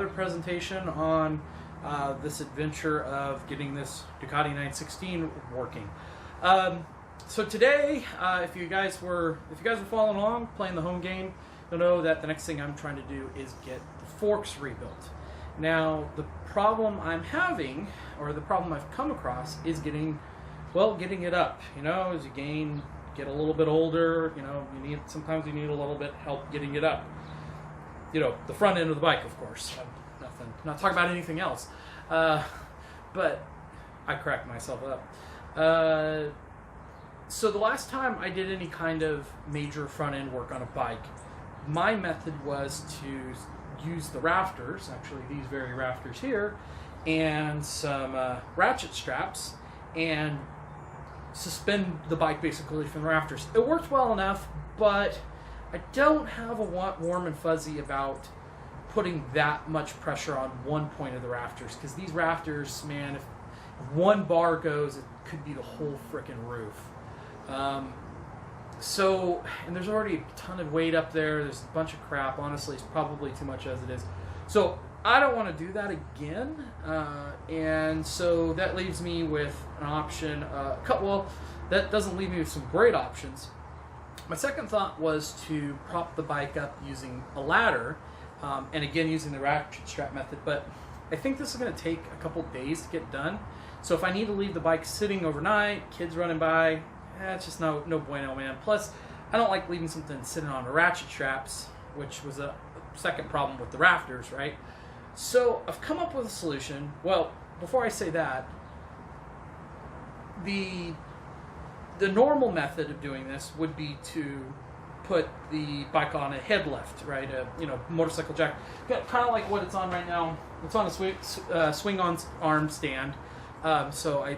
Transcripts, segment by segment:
a presentation on this adventure of getting this Ducati 916 working. So today, if you guys were following along, playing the home game, you'll know that the next thing I'm trying to do is get the forks rebuilt. Now, the problem I'm having, or the problem I've come across, is getting it up. You know, as you get a little bit older, you know, sometimes you need a little bit help getting it up. You know, the front end of the bike, of course. Not talking about anything else. But I cracked myself up. So the last time I did any kind of major front end work on a bike, my method was to use the rafters, actually these very rafters here, and some ratchet straps, and suspend the bike basically from the rafters. It worked well enough, but I don't have a warm and fuzzy about putting that much pressure on one point of the rafters, because these rafters, man, if one bar goes, it could be the whole frickin' roof. And there's already a ton of weight up there. There's a bunch of crap. Honestly, it's probably too much as it is. So I don't want to do that again. And so that leaves me with an option. That doesn't leave me with some great options. My second thought was to prop the bike up using a ladder, and again using the ratchet strap method. But I think this is going to take a couple days to get done. So if I need to leave the bike sitting overnight, kids running by, it's just no bueno, man. Plus, I don't like leaving something sitting on the ratchet straps, which was a second problem with the rafters, right? So I've come up with a solution. Well, before I say that, the normal method of doing this would be to put the bike on a head lift, right? Motorcycle jack, kind of like what it's on right now. It's on a swing on arm stand. So I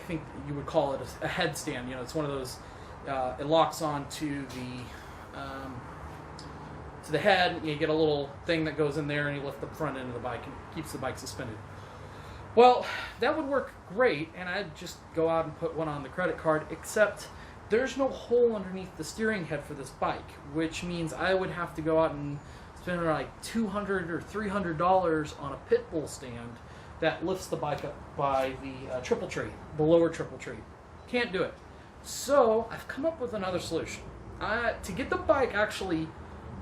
think you would call it a headstand. You know, it's one of those. It locks on to the head. You get a little thing that goes in there, and you lift the front end of the bike and keeps the bike suspended. Well, that would work great, and I'd just go out and put one on the credit card. Except there's no hole underneath the steering head for this bike, which means I would have to go out and spend like $200 or $300 on a pitbull stand that lifts the bike up by the triple tree, the lower triple tree. Can't do it. So I've come up with another solution. To get the bike actually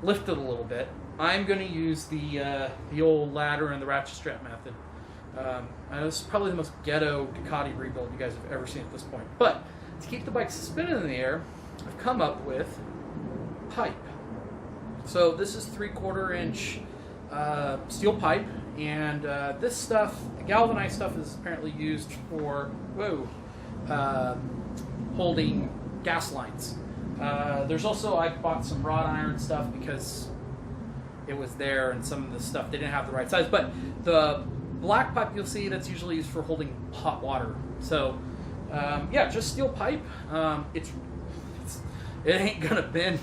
lifted a little bit, I'm going to use the old ladder and the ratchet strap method. This is probably the most ghetto Ducati rebuild you guys have ever seen at this point. But to keep the bike suspended in the air, I've come up with pipe. So this is 3/4 inch steel pipe, and this stuff, galvanized stuff, is apparently used for holding gas lines. There's also, I bought some wrought iron stuff because it was there, and some of the stuff they didn't have the right size. But the black pipe you'll see, that's usually used for holding hot water. So just steel pipe. It ain't gonna bend.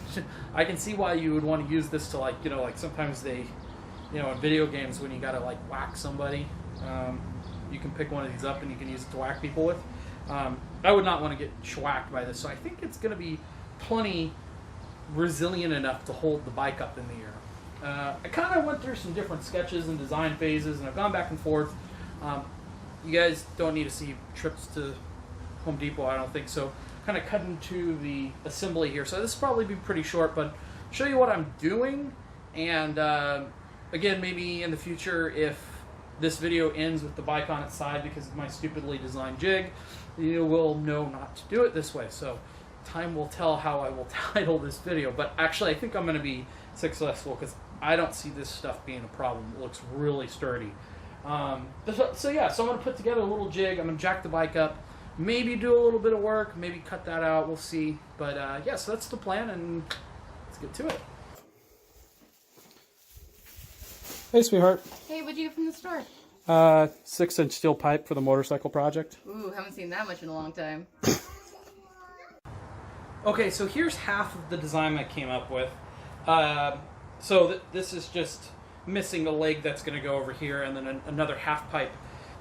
I can see why you would want to use this to, like sometimes they, in video games when you gotta like whack somebody, you can pick one of these up and you can use it to whack people with. I would not want to get schwacked by this, so I think it's gonna be plenty resilient enough to hold the bike up in the air. I kind of went through some different sketches and design phases, and I've gone back and forth. You guys don't need to see trips to Home Depot, I don't think so. Kind of cut into the assembly here, so this will probably be pretty short, but show you what I'm doing. And again, maybe in the future, if this video ends with the bike on its side because of my stupidly designed jig, you will know not to do it this way. So time will tell how I will title this video, but actually I think I'm going to be successful because I don't see this stuff being a problem. It looks really sturdy. So I'm going to put together a little jig. I'm going to jack the bike up, maybe do a little bit of work, maybe cut that out, we'll see. But so that's the plan, and let's get to it. Hey, sweetheart. Hey, what'd you get from the store? 6-inch steel pipe for the motorcycle project. Ooh, haven't seen that much in a long time. Okay, so here's half of the design I came up with. This is just missing a leg that's going to go over here, and then another half pipe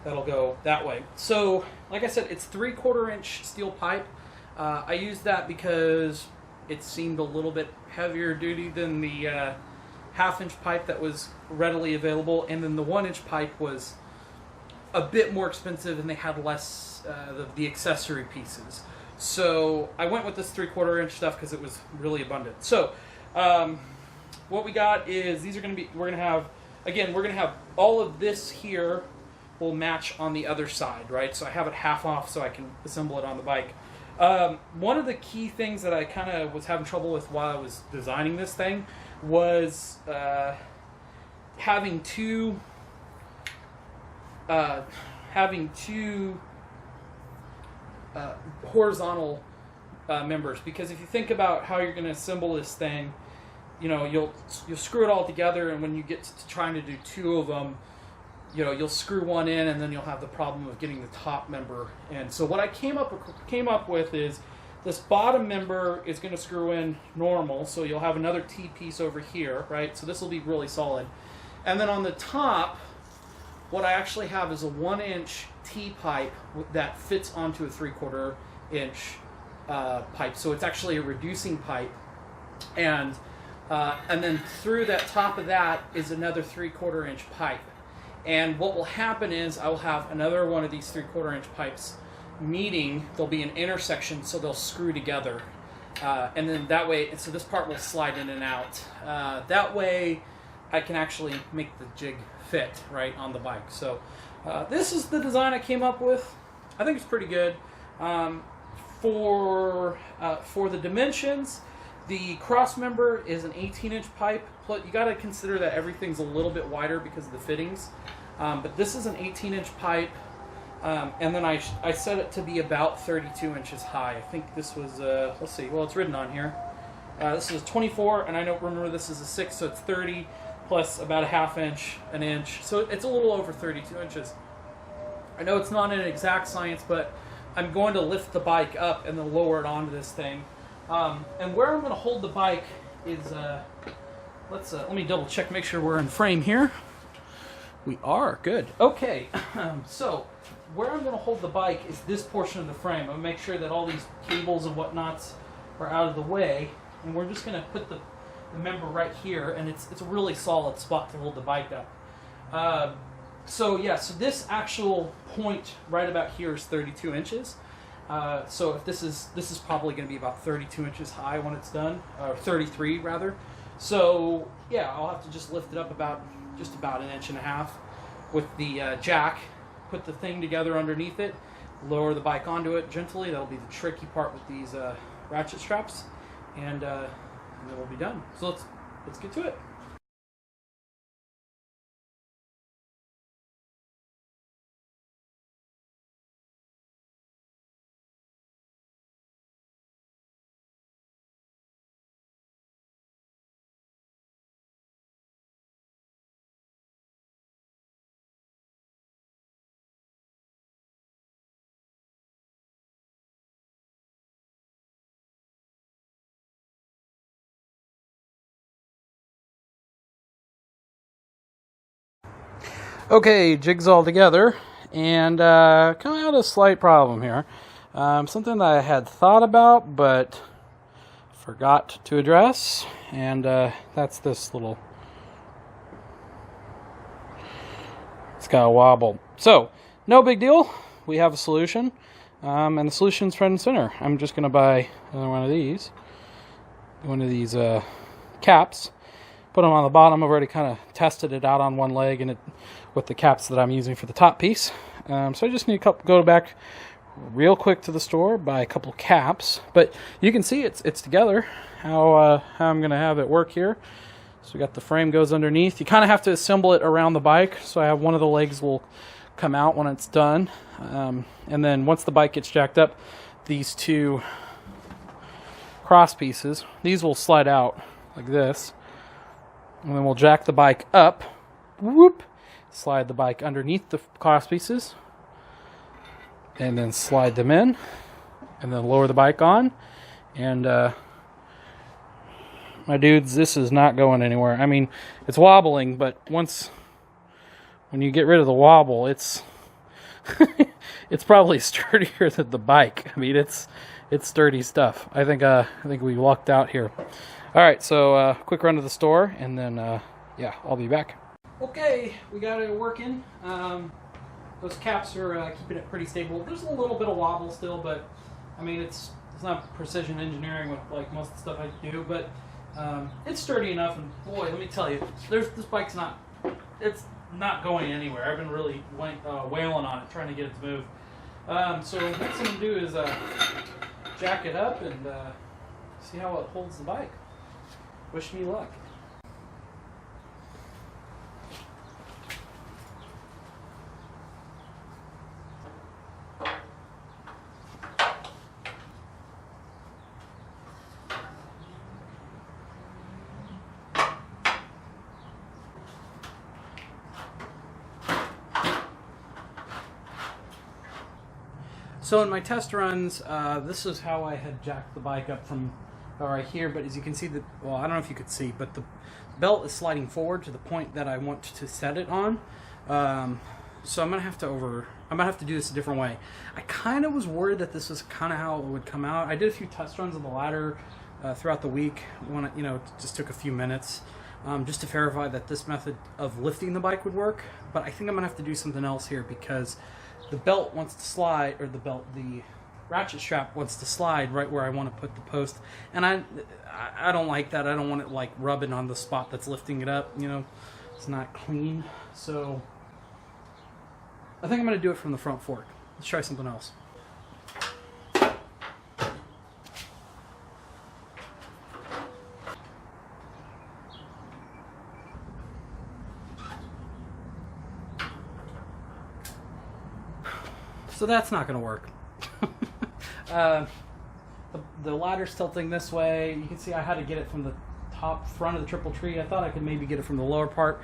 that'll go that way. So, like I said, it's 3/4 inch steel pipe. I used that because it seemed a little bit heavier duty than the 1/2-inch pipe that was readily available, and then the 1-inch pipe was a bit more expensive, and they had less the accessory pieces. So I went with this 3/4-inch stuff because it was really abundant. So what we got is these are going to be, we're going to have all of this here will match on the other side, right? So I have it half off so I can assemble it on the bike. One of the key things that I kind of was having trouble with while I was designing this thing was having two horizontal members, because if you think about how you're going to assemble this thing, you know, you'll screw it all together, and when you get to trying to do two of them, you know, you'll screw one in, and then you'll have the problem of getting the top member in. So what I came up with is this bottom member is going to screw in normal, so you'll have another T piece over here, right? So this will be really solid. And then on the top, what I actually have is a 1-inch T pipe that fits onto a 3/4-inch pipe. So it's actually a reducing pipe, and then through that top of that is another 3/4-inch pipe. And what will happen is I will have another one of these 3/4-inch pipes meeting. There'll be an intersection, so they'll screw together, and then that way, so this part will slide in and out. That way, I can actually make the jig fit right on the bike. So this is the design I came up with. I think it's pretty good. For the dimensions, the cross member is an 18-inch pipe. You got to consider that everything's a little bit wider because of the fittings. But this is an 18-inch pipe, and then I set it to be about 32 inches high. I think this was, let's see, well, it's written on here. This is 24, and remember this is a 6, so it's 30 plus about a 1/2 inch, an inch. So it's a little over 32 inches. I know it's not an exact science, but I'm going to lift the bike up and then lower it onto this thing. And where I'm going to hold the bike is, let me double check, make sure we're in frame here. We are, good. Okay, so where I'm going to hold the bike is this portion of the frame. I'm going to make sure that all these cables and whatnots are out of the way, and we're just going to put the member right here, and it's a really solid spot to hold the bike up. So this actual point right about here is 32 inches. So if this is probably going to be about 32 inches high when it's done, or 33 rather. So yeah, I'll have to just lift it up just about 1.5 inches with the jack, put the thing together underneath it, lower the bike onto it gently. That'll be the tricky part with these ratchet straps, and then we'll be done. So let's get to it. Okay, jig's all together, and kind of had a slight problem here. Something that I had thought about but forgot to address, and that's this little, it's got a wobble. So, no big deal. We have a solution, and the solution's front and center. I'm just going to buy another one of these caps. Put them on the bottom. I've already kind of tested it out on one leg and with the caps that I'm using for the top piece. So I just need to go back real quick to the store, buy a couple caps. But you can see it's together, how I'm going to have it work here. So we got the frame goes underneath. You kind of have to assemble it around the bike. So I have one of the legs will come out when it's done. And then once the bike gets jacked up, these two cross pieces, these will slide out like this. And then we'll jack the bike up, whoop, slide the bike underneath the cross pieces, and then slide them in, and then lower the bike on. And my dudes, this is not going anywhere. I mean, it's wobbling, but when you get rid of the wobble, it's it's probably sturdier than the bike. I mean, it's sturdy stuff. I think we lucked out here. All right, so quick run to the store, and then Yeah, I'll be back. Okay, we got it working. Those caps are keeping it pretty stable. There's a little bit of wobble still, but I mean it's not precision engineering with like most of the stuff I do, but it's sturdy enough. And boy, let me tell you, this bike's not going anywhere. I've been really wailing on it, trying to get it to move. So next thing to do is jack it up and see how it holds the bike. Wish me luck. So in my test runs, this is how I had jacked the bike up from right here. But as you can see, well, I don't know if you could see, but the belt is sliding forward to the point that I want to set it on. So I'm gonna have to do this a different way. I kind of was worried that this was kind of how it would come out. I did a few test runs on the ladder throughout the week. When it just took a few minutes just to verify that this method of lifting the bike would work. But I think I'm gonna have to do something else here because the belt wants to slide, or the ratchet strap wants to slide right where I want to put the post, and I don't like that. I don't want it like rubbing on the spot that's lifting it up. It's not clean. So I think I'm going to do it from the front fork. Let's try something else. So that's not going to work. The ladder's tilting this way. You can see I had to get it from the top front of the triple tree. I thought I could maybe get it from the lower part.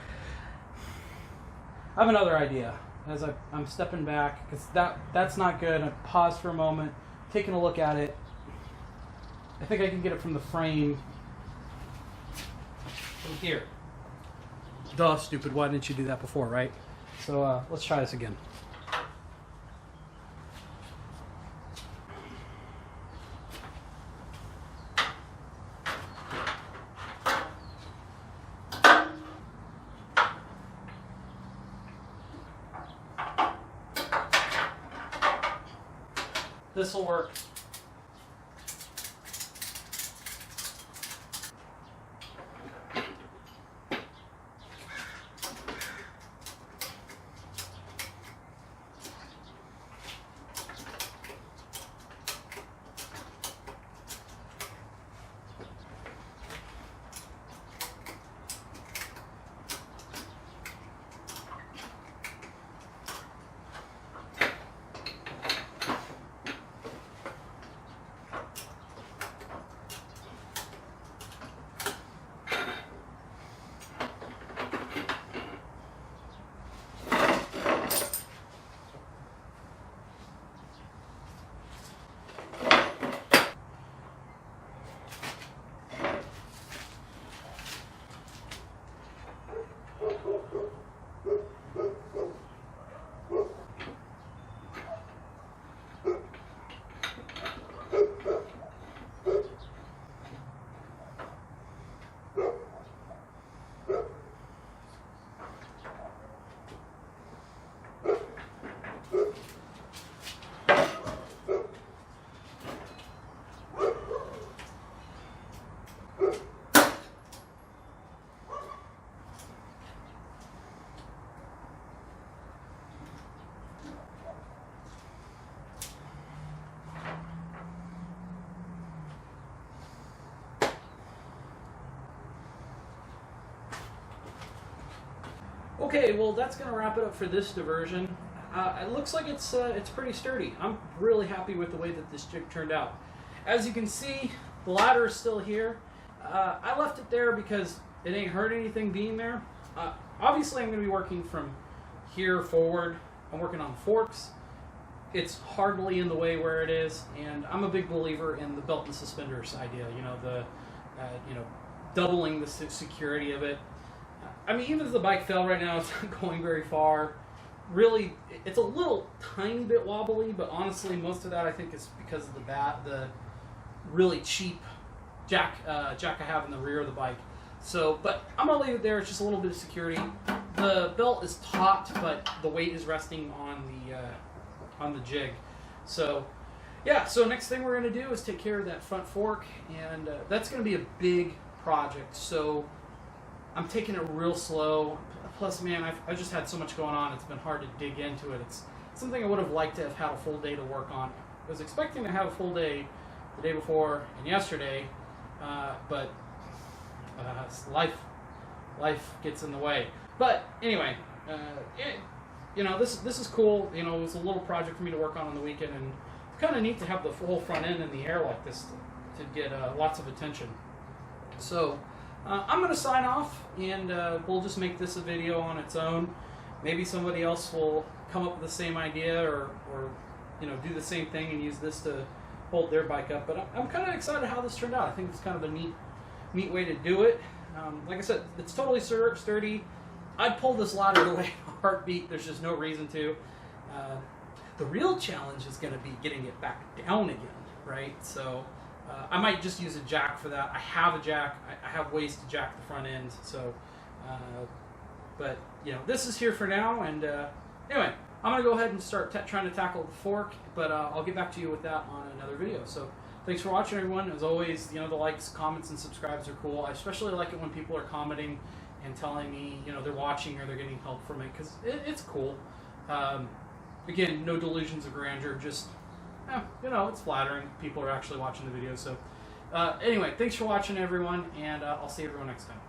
I have another idea. As I'm stepping back, because that's not good. I pause for a moment, taking a look at it. I think I can get it from the frame from here. Duh, stupid. Why didn't you do that before, right? So let's try this again. This will work. Okay, well that's going to wrap it up for this diversion. It looks like it's pretty sturdy. I'm really happy with the way that this jig turned out. As you can see, the ladder is still here. I left it there because it ain't hurt anything being there. Obviously I'm going to be working from here forward. I'm working on forks. It's hardly in the way where it is, and I'm a big believer in the belt and suspenders idea. Doubling the security of it. I mean, even if the bike fell right now, it's not going very far. Really, it's a little tiny bit wobbly, but honestly, most of that I think is because of the really cheap jack I have in the rear of the bike. So, but I'm gonna leave it there. It's just a little bit of security. The belt is taut, but the weight is resting on the jig. So, yeah. So next thing we're gonna do is take care of that front fork, and that's gonna be a big project. So I'm taking it real slow. Plus, man, I've just had so much going on. It's been hard to dig into it. It's something I would have liked to have had a full day to work on. I was expecting to have a full day the day before and yesterday, but life gets in the way. But anyway, this is cool. You know, it was a little project for me to work on the weekend, and it's kind of neat to have the whole front end in the air like this to get lots of attention. So I'm going to sign off, and we'll just make this a video on its own. Maybe somebody else will come up with the same idea, or do the same thing and use this to hold their bike up. But I'm kind of excited how this turned out. I think it's kind of a neat way to do it. Like I said, it's totally sturdy. I'd pull this ladder away in a heartbeat. There's just no reason to. The real challenge is going to be getting it back down again, right? So I might just use a jack for that. I have a jack. I have ways to jack the front end. So, but this is here for now. And anyway, I'm going to go ahead and start trying to tackle the fork. But I'll get back to you with that on another video. So thanks for watching, everyone. As always, the likes, comments, and subscribes are cool. I especially like it when people are commenting and telling me, they're watching or they're getting help from it, because it's cool. Again, no delusions of grandeur, just, it's flattering. People are actually watching the video. So anyway, thanks for watching, everyone, and I'll see everyone next time.